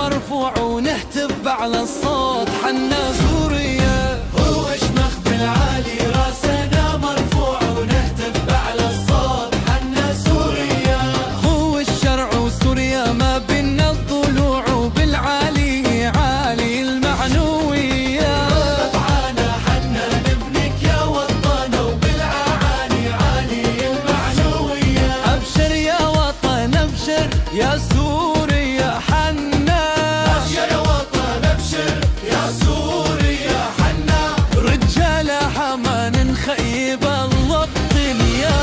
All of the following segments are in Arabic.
مرفوع ونهتف بأعلى الصوت حنا سوريا. هو شمخ بالعالي راسنا مرفوع ونهتف بأعلى الصوت حنا سوريا. هو الشرع وسوريا ما بينا الضلوع وبالعالي عالي المعنوية. طبعانا حنا نبنيك يا وطن وبالعالي عالي المعنوية. أبشر يا وطن أبشر يا سوريا حنا. أبشر يا وطن أبشر يا سوريا حنا. رجالة حما نخيب الله الدنيا.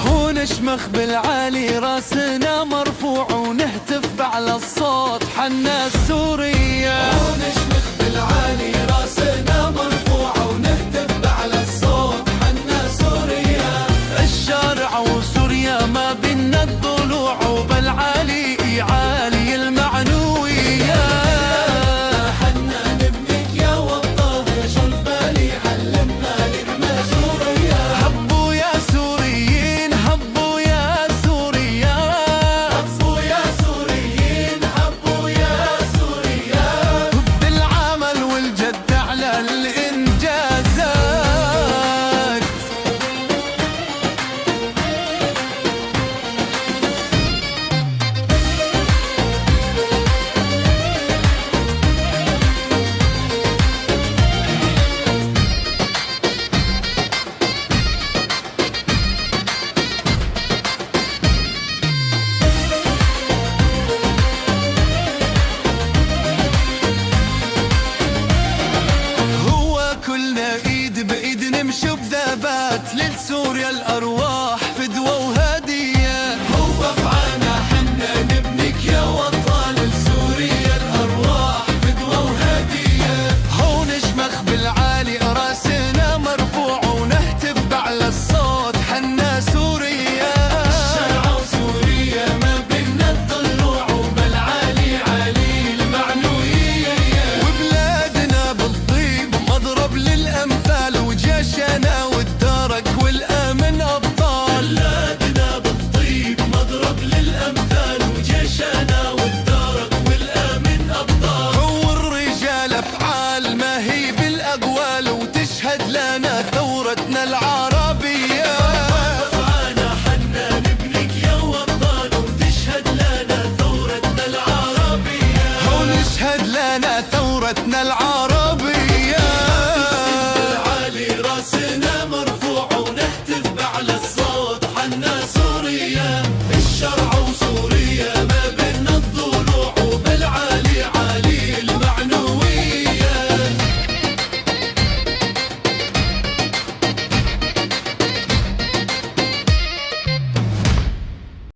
هو نشمخ بالعالي راسنا مرفوع ونهتف بأعلى الصوت حنا سوريا.